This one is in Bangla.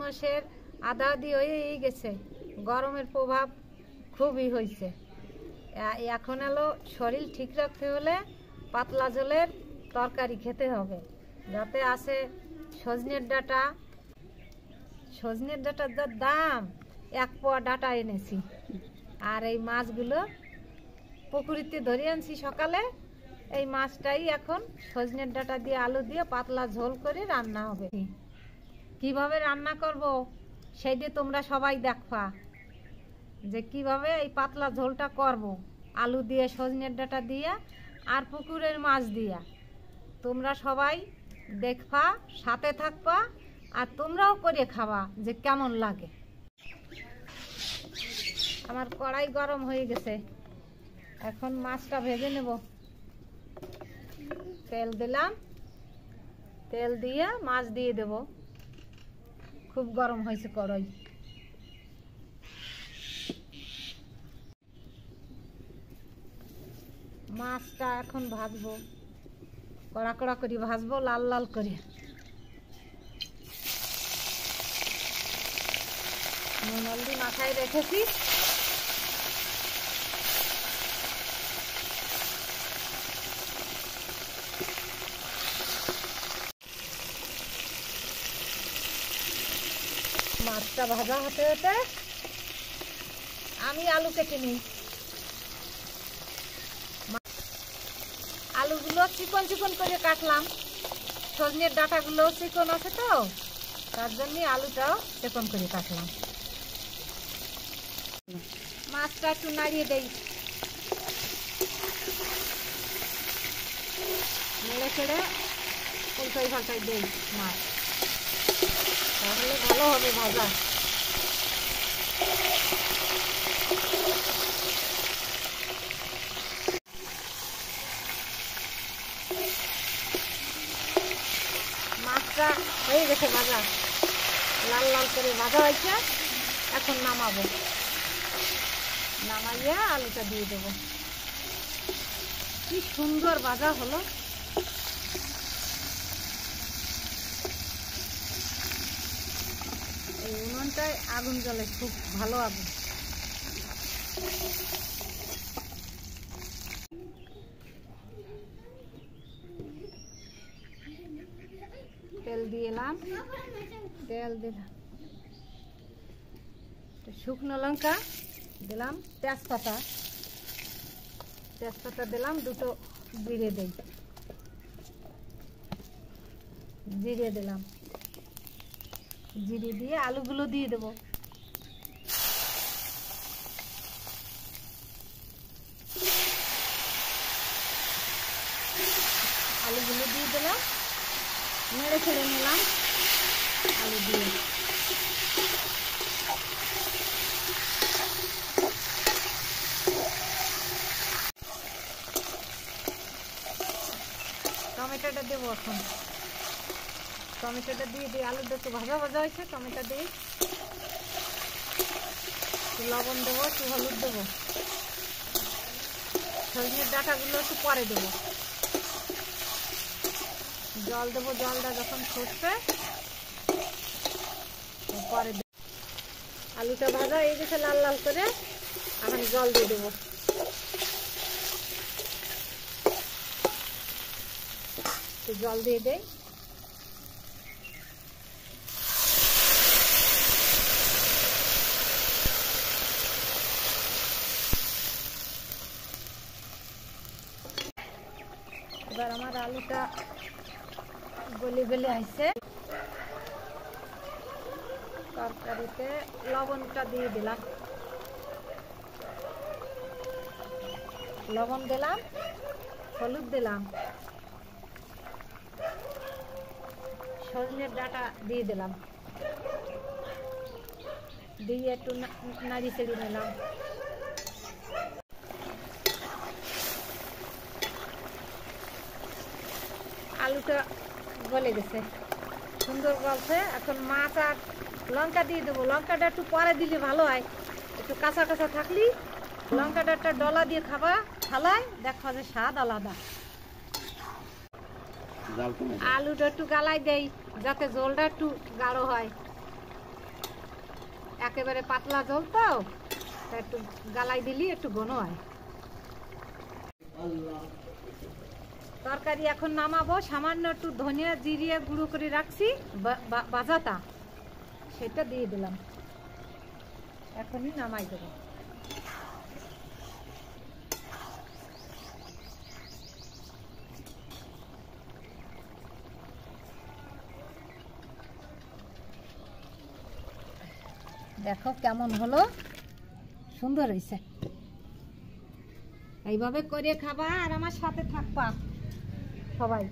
মাসের আধা আধি হয়েই গেছে, গরমের প্রভাব খুবই হয়েছে। এখন হলো শরীর ঠিক রাখতে হলে পাতলা ঝোলের তরকারি খেতে হবে, যাতে আছে সজনের ডাঁটা। সজনের ডাঁটার যা দাম, 1 পোয়া ডাঁটা এনেছি। আর এই মাছগুলো পুকুরিতে ধরে আনছি সকালে। এই মাছটাই এখন সজনের ডাঁটা দিয়ে আলু দিয়ে পাতলা ঝোল করে রান্না হবে। কিভাবে রান্না করব সেইটা তোমরা সবাই দেখবা, যে কিভাবে এই পাতলা ঝোলটা করব, আলু দিয়ে সজনের ডাঁটা দিয়ে আর পুকুরের মাছ দিয়া। তোমরা সবাই দেখবা, সাথে থাকবা, আর তোমরাও করে খাবা যে কেমন লাগে। আমার কড়াই গরম হয়ে গেছে, এখন মাছটা ভেজে নেব। তেল দিলাম, তেল দিয়ে মাছ দিয়ে দেব। খুব গরম হয়েছে কড়াই। মাছটা এখন ভাজবো, কড়া কড়া করে ভাজবো, লাল লাল করে। নুন হলদি মাথায় রেখেছি। মাছটা ভাজা হতে হতে আমি আলু কেটে নিই। আলুগুলো চিকন চিকন করে কাটলাম। সজনের ডাঁটাগুলো চিকন আছে তো, তার জন্য আলুটাও চিকন করে কাটলাম। মাছটা একটু নাড়িয়ে দেই, নেড়ে ছেড়ে উল্টাই পাল্টাই দেই মাছ, তাহলে ভালো হবে ভাজা। মাছটা হয়ে গেছে ভাজা, লাল লাল করে ভাজা হয়েছে। এখন নামাবো, নামাইয়া আলুটা দিয়ে দেবো। কি সুন্দর ভাজা হলো। এই উনুনটায় আগুন জ্বলে, খুব ভালো আগুন। তেল দিলাম, তেল দিলাম, শুকনো লঙ্কা দিলাম, তেজপাতা দিলাম, দুটো জিরে দেই, জিরে দিলাম। জিরে দিয়ে আলুগুলো দিয়ে দেবো। আলুগুলো দিয়ে দিলাম, নেড়ে ছেড়ে নিলাম আলু দিয়ে। টমেটোটা দেবো এখন। টমেটোটা দিয়ে দিই, আলুটা একটু ভাজা ভাজা হয়েছে, টমেটো দিই, একটু লবণ দেবো, একটু হলুদ দেবো। সজনের ডাঁটাগুলো একটু পরে দেবো। জল দেবো, জলটা যখন ফুটবে পরে দেবো। আলুটা ভাজা হয়ে গেছে লাল লাল করে, এখন জল দিয়ে দেবো। জল দিয়ে দেই। এবার আমার আলুটা গলে গলে আসছে। তরকারিতে লবণটা দিয়ে দিলাম, লবণ দিলাম, হলুদ দিলাম, সজনের ডাঁটা দিয়ে দিলাম, দিয়ে একটু নাড়ি চেড়ে নিলাম। আলুটা গলে গেছে, সুন্দর গলছে। এখন মাছ আর লঙ্কা দিয়ে দেবো। লঙ্কাটা একটু পরে দিলে ভালো হয়, একটু কাঁচা কাঁচা থাকলেই লঙ্কাটা একটা ডলা দিয়ে খাবা, খালায় দেখা যে স্বাদ আলাদা। আলুটা একটু গালাই দেই যাতে ঝোলটা একটু গাঢ় হয়। একেবারে পাতলা ঝোল তো, একটু গালাই দিলি একটু ঘন হয়। তরকারি এখন নামাবো, সামান্য একটু ধনিয়া জিরিয়ে গুঁড়ো করে রাখছি বাজাতা, সেটা দিয়ে দিলাম, এখনই নামাই দেবো। দেখো কেমন হলো, সুন্দর হয়েছে। এইভাবে করে খাবা আর আমার সাথে থাকবা সবাই।